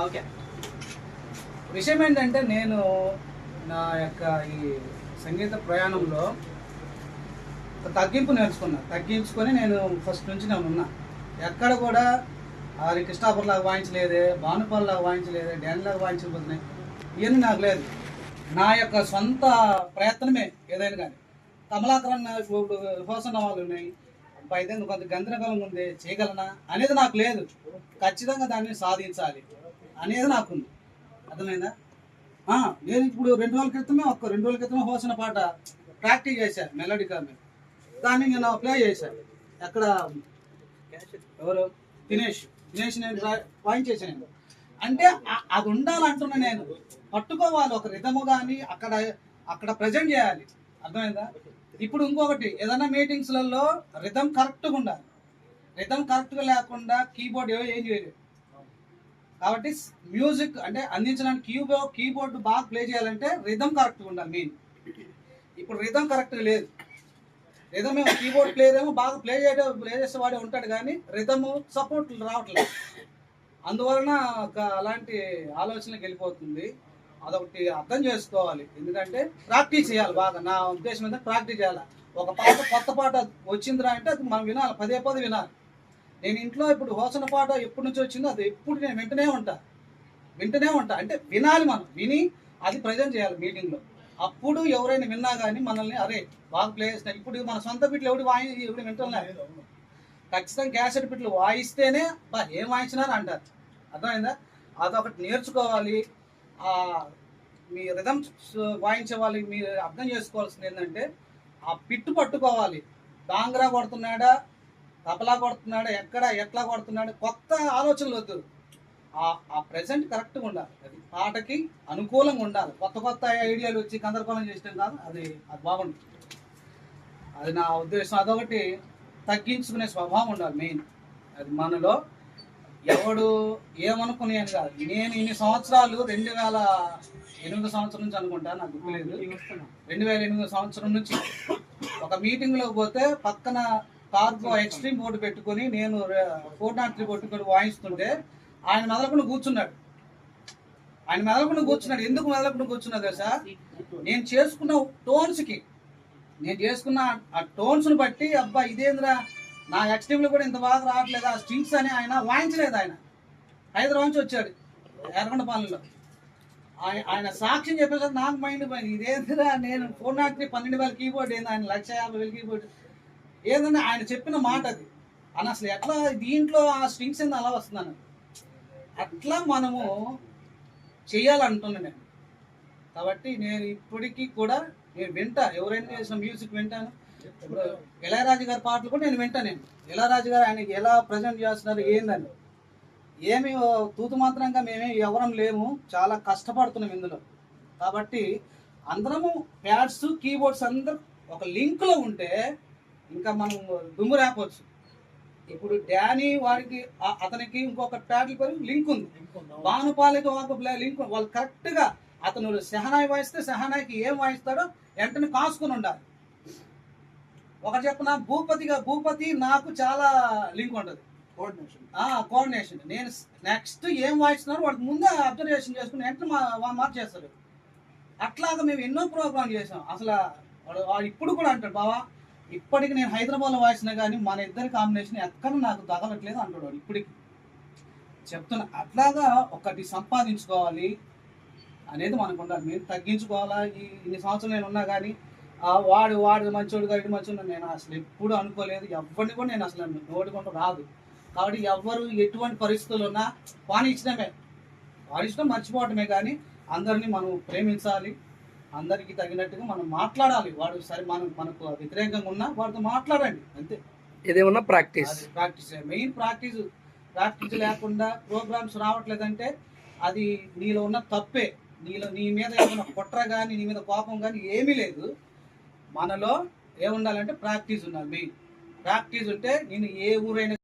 Okay. విషయం ఏంటంటే నేను నా యొక్క ఈ సంగీత ప్రయాణంలో ఒక తగ్గింపు తగ్గించుకొని నేను ఫస్ట్ నుంచి నేను ఉన్నా. ఎక్కడ కూడా అది కృష్ణాపూర్ లాగా వాయించలేదే, భానుపాల్ లాగా వాయించలేదే, డ్యాన్ లాగా వాయించకపోతున్నాయి, ఇవన్నీ నాకు లేదు. నా యొక్క సొంత ప్రయత్నమే ఏదైనా కానీ. కమలాకరణ ఇప్పుడు హోసన్న వాళ్ళు ఉన్నాయి, అయితే కొంత గందరగోళం ఉంది, చేయగలనా అనేది నాకు లేదు. ఖచ్చితంగా దాన్ని సాధించాలి అనేది నాకుంది. అర్థమైందా? నేను ఇప్పుడు 2 రోజుల క్రితమే హోసన్న పాట ప్రాక్టీస్ చేశాను, మెలోడీ మీద. దాన్ని నేను ప్లే చేశాను. ఎక్కడ ఎవరు దినేష్ నేను వాయించేసాను. అంటే అది ఉండాలంటున్నా, నేను పట్టుకోవాలి ఒక రిథము కానీ అక్కడ ప్రజెంట్ చేయాలి. అర్థమైందా? ఇప్పుడు ఇంకొకటి, ఏదైనా మీటింగ్స్లలో రిథమ్ కరెక్ట్గా ఉండాలి. రిథమ్ కరెక్ట్గా లేకుండా కీబోర్డ్ ఏం చేయలేదు. కాబట్టి మ్యూజిక్ అంటే అందించడానికి కీబోర్డ్ బాగా ప్లే చేయాలంటే రిథమ్ కరెక్ట్గా ఉండాలి మెయిన్. ఇప్పుడు రిథమ్ కరెక్ట్గా లేదు. రిథమ్ ఏమో కీబోర్డ్ ప్లేయర్ ఏమో బాగా ప్లే చేసేవాడే ఉంటాడు, కానీ రిథమ్ సపోర్ట్ రావట్లేదు. అందువలన అలాంటి ఆలోచనకి వెళ్ళిపోతుంది. అదొకటి అర్థం చేసుకోవాలి. ఎందుకంటే ప్రాక్టీస్ చేయాలి బాగా. నా ఉద్దేశం ఏంటంటే ప్రాక్టీస్ చేయాలి. ఒక పాట కొత్త పాట వచ్చిందిరా అంటే అది మనం వినాలి, పదే వినాలి. నేను ఇంట్లో ఇప్పుడు హోసన పాట ఎప్పటి నుంచి వచ్చిందో అది ఎప్పుడు నేను వింటూనే ఉంటా. అంటే వినాలి, మనం విని అది ప్రజెంట్ చేయాలి మీటింగ్లో. అప్పుడు ఎవరైనా విన్నా కానీ మనల్ని అరే బాగా ప్లే చేస్తున్నారు. ఇప్పుడు మన సొంత బిట్లు ఎవడు వింటున్నారు. ఖచ్చితంగా క్యాసెట్ బిట్లు వాయిస్తేనే ఏం వాయించినారు అంటారు. అర్థమైందా? అదొకటి నేర్చుకోవాలి. మీ రిథమ్ వాయించే వాళ్ళకి మీరు అర్థం చేసుకోవాల్సింది ఏంటంటే ఆ పిట్టు పట్టుకోవాలి. డాంగ్రా కొడుతున్నాడా, తబలా కొడుతున్నాడా, ఎట్లా కొడుతున్నాడా, కొత్త ఆలోచనలు వద్దు. ఆ ప్రెజెంట్ కరెక్ట్గా ఉండాలి. అది పాటకి అనుకూలంగా ఉండాలి. కొత్త ఐడియాలు వచ్చి గందరగోళం చేసడం కాదు. అది బాగుంటుంది. అది నా ఉద్దేశం. అదొకటి తగ్గించుకునే స్వభావం ఉండాలి మెయిన్. అది మనలో ఎవడు ఏమనుకునేది కాదు. నేను ఇన్ని సంవత్సరాలు 2008 సంవత్సరం నుంచి అనుకుంటా, నాకు గుర్తులేదు, 2008 సంవత్సరం నుంచి ఒక మీటింగ్లోకి పోతే పక్కన కార్గో ఎక్స్ట్రీమ్ బోర్డు పెట్టుకొని నేను 403 కొట్టుకొని వాయిస్తుంటే ఆయన మెదలకుండా కూర్చున్నాడు. ఎందుకు మెదలకుండా కూర్చున్నా తెలుసా? నేను చేసుకున్న ఆ టోన్స్ని బట్టి అబ్బా ఇదేంద్రా నా ఎక్స్ట్రీమ్లో కూడా ఇంత బాగా రావట్లేదు, ఆ స్ట్రింగ్స్ అని ఆయన వాయించలేదు. ఆయన హైదరాబాద్ నుంచి వచ్చాడు, ఎర్రగొండపాలెంలో. ఆయన సాక్ష్యం చెప్పేసరికి నాకు మైండ్ పోయింది. ఇదేంద్రా నేను 403 12,000 కీబోర్డ్ ఏంది, ఆయన 150,000 కీబోర్డ్ ఏదన్నా ఆయన చెప్పిన మాట అది అని. అసలు ఎట్లా దీంట్లో ఆ స్ట్రింగ్స్ ఏంది అలా వస్తుందని అట్లా మనము చెయ్యాలంటున్నాను నేను. కాబట్టి నేను ఇప్పటికీ కూడా నేను వింటా, ఎవరైనా చేసిన మ్యూజిక్ వింటాను. ఇప్పుడు ఇళయరాజు గారి పాటలు కూడా నేను వింటాను. ఇళయరాజు గారు ఆయనకి ఎలా ప్రజెంట్ చేస్తున్నారు ఏందని. ఏమి తూతు మాత్రంగా ఎవరం లేము, చాలా కష్టపడుతున్నాం ఇందులో. కాబట్టి అందరము ప్యాడ్స్ కీబోర్డ్స్ అందరూ ఒక లింక్లో ఉంటే ఇంకా మనం దుమ్ము రాపవచ్చు. ఇప్పుడు డానీ వాడికి అతనికి ఇంకొక ప్యాడ్ల లింక్ ఉంది, భానుపాలకి ఒక లింక్. వాళ్ళు కరెక్ట్గా అతను సెహనాయి వాయిస్తే సెహనాయికి ఏం వాయిస్తాడో వెంటనే కాసుకుని ఉండాలి. ఒకటి చెప్పిన భూపతి నాకు చాలా లింక్ ఉంటుంది, కోఆర్డినేషన్. నేను నెక్స్ట్ ఏం వాయిస్తున్నారో వాడికి ముందే అబ్జర్వేషన్ చేసుకుని వెంటనే మార్చేస్తాడు. అట్లాగా మేము ఎన్నో ప్రోగ్రామ్ చేసాం. అసలు వాడు ఇప్పుడు కూడా అంటాడు, బావా ఇప్పటికి నేను హైదరాబాద్లో వాయిసినా కానీ మన ఇద్దరి కాంబినేషన్ ఎక్కడ నాకు తగలట్లేదు అంటాడు వాడు. ఇప్పటికి చెప్తున్నా. అట్లాగా ఒకటి సంపాదించుకోవాలి అనేది మనకు ఉండాలి. మీరు తగ్గించుకోవాలా. ఇన్ని సంవత్సరాలు నేను ఉన్నా కానీ వాడు మంచోడుగా ఇటు మంచోడు నేను అసలు ఎప్పుడు అనుకోలేదు. ఎవరిని కూడా నేను అసలు నోటికొంటూ రాదు. కాబట్టి ఎవరు ఎటువంటి పరిస్థితులు ఉన్నా వాడిష్టం మర్చిపోవటమే. కానీ అందరినీ మనం ప్రేమించాలి, అందరికీ తగినట్టుగా మనం మాట్లాడాలి. వాడు సరే మనకు వ్యతిరేకంగా ఉన్నా వాడితో మాట్లాడండి అంతే. ఏదేమన్నా ప్రాక్టీస్ మెయిన్. ప్రాక్టీస్ లేకుండా ప్రోగ్రామ్స్ రావట్లేదంటే అది నీలో ఉన్న తప్పే. నీ మీద ఏమైనా కుట్ర కానీ నీ మీద కోపం కానీ ఏమీ లేదు. మనలో ఏముండాలంటే ప్రాక్టీస్ ఉండాలి మెయిన్. ప్రాక్టీస్ ఉంటే నేను ఏ ఊరైనా